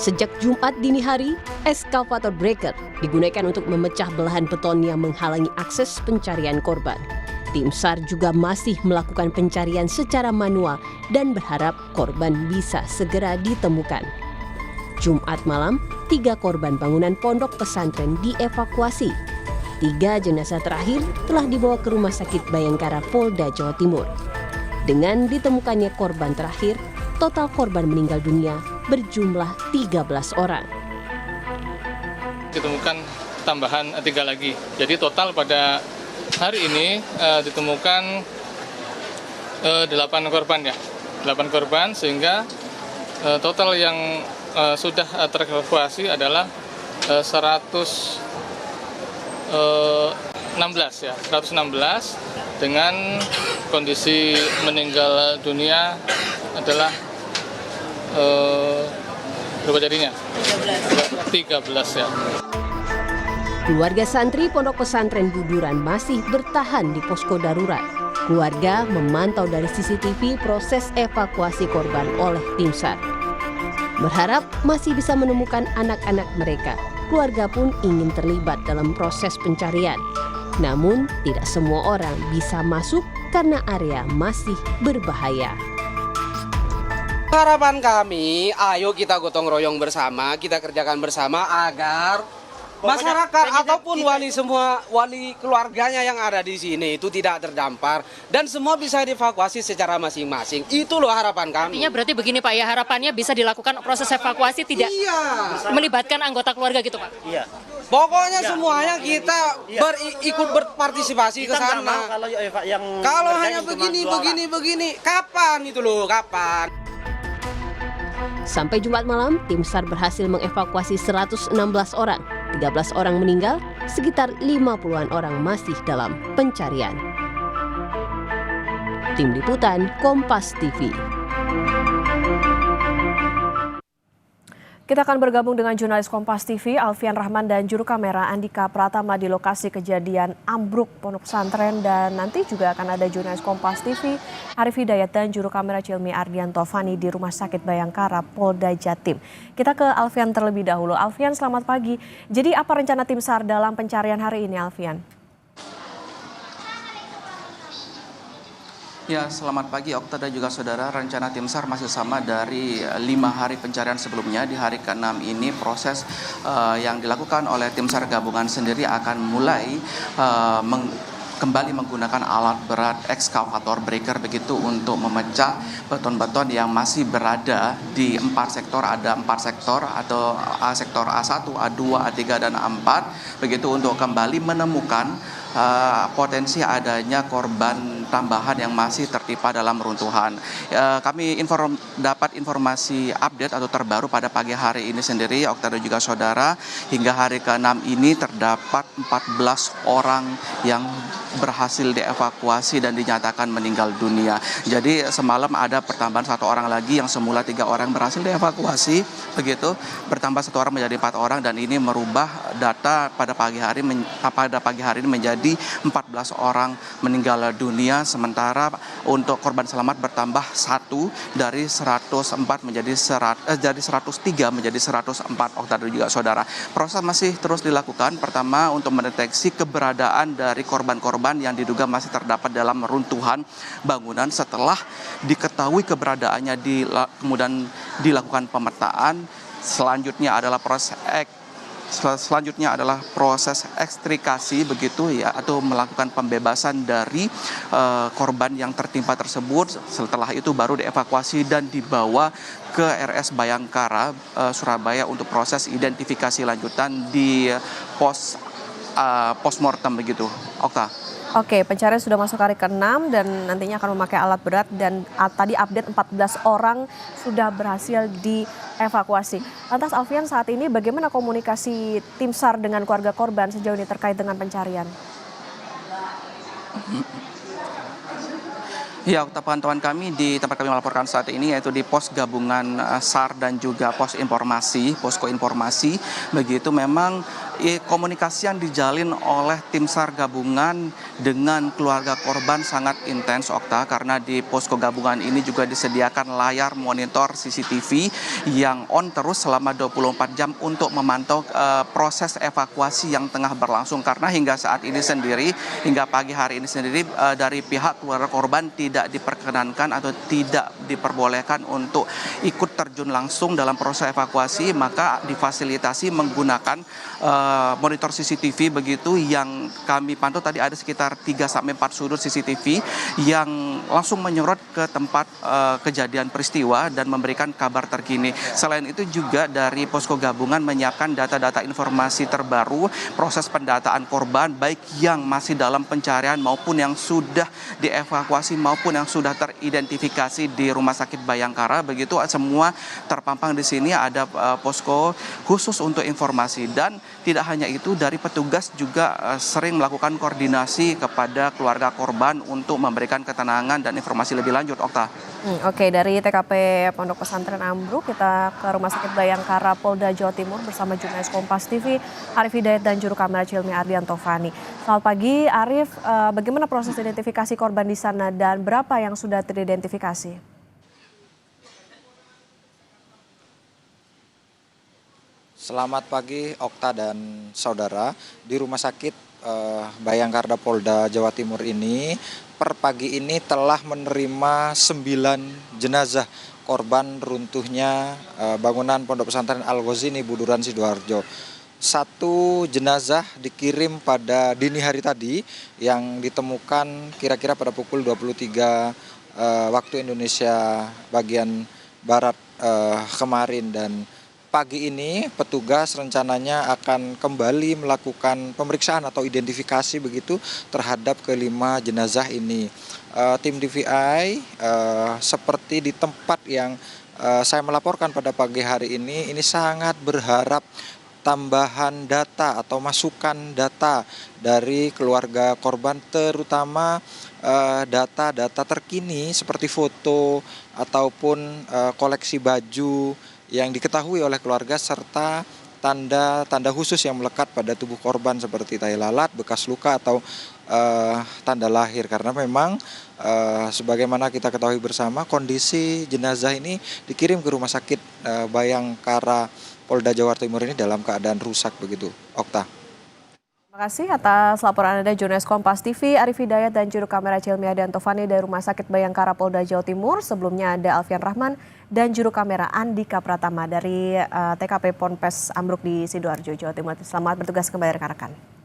Sejak Jumat dini hari, eskavator breaker digunakan untuk memecah belahan beton yang menghalangi akses pencarian korban. Tim SAR juga masih melakukan pencarian secara manual dan berharap korban bisa segera ditemukan. Jumat malam, 3 korban bangunan pondok pesantren dievakuasi. 3 jenazah terakhir telah dibawa ke Rumah Sakit Bayangkara Polda Jawa Timur. Dengan ditemukannya korban terakhir, total korban meninggal dunia berjumlah 13 orang. Ditemukan tambahan 3 lagi. Jadi total pada hari ini ditemukan 8 korban ya. 8 korban sehingga total yang sudah terevakuasi adalah 116 ya. 116 dengan kondisi meninggal dunia adalah berapa jadinya? 13 ya. Keluarga santri Pondok Pesantren Buduran masih bertahan di posko darurat. Keluarga memantau dari CCTV proses evakuasi korban oleh tim SAR. Berharap masih bisa menemukan anak-anak mereka. Keluarga pun ingin terlibat dalam proses pencarian. Namun, tidak semua orang bisa masuk karena area masih berbahaya. Harapan kami, ayo kita gotong royong bersama, kita kerjakan bersama agar masyarakat ataupun wali keluarganya yang ada di sini itu tidak terdampar dan semua bisa dievakuasi secara masing-masing. Itu loh harapan kami. Artinya berarti begini Pak ya, harapannya bisa dilakukan proses evakuasi tidak melibatkan anggota keluarga gitu Pak? Iya. Pokoknya semuanya kita ikut berpartisipasi ke sana. Kalau hanya begini, kapan itu loh, kapan? Sampai Jumat malam, tim SAR berhasil mengevakuasi 116 orang. 13 orang meninggal, sekitar 50-an orang masih dalam pencarian. Tim Liputan Kompas TV. Kita akan bergabung dengan jurnalis Kompas TV, Alfian Rahman dan juru kamera Andika Pratama di lokasi kejadian ambruk pondok pesantren, dan nanti juga akan ada jurnalis Kompas TV, Arif Hidayat dan juru kamera Cilmi Ardianto Fani di Rumah Sakit Bayangkara Polda Jatim. Kita ke Alfian terlebih dahulu. Alfian, selamat pagi. Jadi apa rencana tim SAR dalam pencarian hari ini, Alfian? Ya, selamat pagi Okta dan juga saudara. Rencana tim SAR masih sama dari 5 hari pencarian sebelumnya. Di hari ke-6 ini proses yang dilakukan oleh tim SAR gabungan sendiri akan mulai kembali menggunakan alat berat ekskavator breaker begitu untuk memecah beton-beton yang masih berada di 4 sektor. Ada 4 sektor atau sektor A1, A2, A3, dan A4 begitu untuk kembali menemukan potensi adanya korban tambahan yang masih tertimpa dalam runtuhan. Kami dapat informasi update atau terbaru pada pagi hari ini sendiri, Okta dan juga saudara, hingga hari ke-6 ini terdapat 14 orang yang berhasil dievakuasi dan dinyatakan meninggal dunia. Jadi semalam ada pertambahan 1 orang lagi, yang semula 3 orang berhasil dievakuasi, begitu bertambah 1 orang menjadi 4 orang, dan ini merubah data pada pagi hari ini menjadi 14 orang meninggal dunia, sementara untuk korban selamat bertambah 1 dari 104 menjadi 103 menjadi 104, Okta dan juga saudara. Proses masih terus dilakukan, pertama untuk mendeteksi keberadaan dari korban-korban yang diduga masih terdapat dalam runtuhan bangunan. Setelah diketahui keberadaannya, kemudian dilakukan pemetaan. Selanjutnya adalah proses ekstrikasi begitu ya, atau melakukan pembebasan dari korban yang tertimpa tersebut. Setelah itu baru dievakuasi dan dibawa ke RS Bayangkara Surabaya untuk proses identifikasi lanjutan di postmortem begitu, Okta. Oke, pencarian sudah masuk hari ke-6 dan nantinya akan memakai alat berat, dan tadi update 14 orang sudah berhasil dievakuasi. Lantas Alfian, saat ini bagaimana komunikasi tim SAR dengan keluarga korban sejauh ini terkait dengan pencarian? Ya, pantauan kami di tempat kami melaporkan saat ini yaitu di pos gabungan SAR dan juga posko informasi begitu. Memang komunikasi yang dijalin oleh tim SAR gabungan dengan keluarga korban sangat intens, Okta, karena di posko gabungan ini juga disediakan layar monitor CCTV yang on terus selama 24 jam untuk memantau proses evakuasi yang tengah berlangsung. Karena hingga saat ini sendiri, hingga pagi hari ini sendiri, dari pihak keluarga korban tidak diperkenankan atau tidak diperbolehkan untuk ikut terjun langsung dalam proses evakuasi, maka difasilitasi menggunakan monitor CCTV begitu yang kami pantau tadi ada sekitar 3-4 sudut CCTV yang langsung menyorot ke tempat kejadian peristiwa dan memberikan kabar terkini. Selain itu juga dari posko gabungan menyiapkan data-data informasi terbaru proses pendataan korban baik yang masih dalam pencarian maupun yang sudah dievakuasi maupun yang sudah teridentifikasi di Rumah Sakit Bayangkara. Begitu semua terpampang di sini, ada posko khusus untuk informasi. Dan tidak hanya itu, dari petugas juga sering melakukan koordinasi kepada keluarga korban untuk memberikan ketenangan dan informasi lebih lanjut, Okta. Oke, dari TKP Pondok Pesantren Ambruk kita ke Rumah Sakit Bayangkara Polda Jawa Timur bersama jurnalis Kompas TV Arif Hidayat dan juru kamera Cilmi Ardianto Fani. Selamat pagi Arif, bagaimana proses identifikasi korban di sana dan berapa yang sudah teridentifikasi? Selamat pagi Okta dan saudara. Di Rumah Sakit Bayangkara Polda Jawa Timur ini per pagi ini telah menerima 9 jenazah korban runtuhnya bangunan Pondok Pesantren Al-Ghazini Buduran Sidoarjo. 1 jenazah dikirim pada dini hari tadi yang ditemukan kira-kira pada pukul 23 waktu Indonesia bagian Barat kemarin, dan pagi ini petugas rencananya akan kembali melakukan pemeriksaan atau identifikasi begitu terhadap kelima jenazah ini. Tim DVI seperti di tempat yang saya melaporkan pada pagi hari ini sangat berharap tambahan data atau masukan data dari keluarga korban, terutama data-data terkini seperti foto ataupun koleksi baju yang diketahui oleh keluarga serta tanda-tanda khusus yang melekat pada tubuh korban seperti tai lalat, bekas luka atau tanda lahir. Karena memang sebagaimana kita ketahui bersama, kondisi jenazah ini dikirim ke Rumah Sakit Bayangkara Polda Jawa Timur ini dalam keadaan rusak begitu, Okta. Terima kasih atas laporan Anda jurnalis Kompas TV Arif Hidayat dan juru kamera Cilmi Ardianto Fani dari Rumah Sakit Bayangkara Polda Jawa Timur. Sebelumnya ada Alfian Rahman dan juru kamera Andika Pratama dari TKP Ponpes Ambruk di Sidoarjo, Jawa Timur. Selamat bertugas kembali rekan-rekan.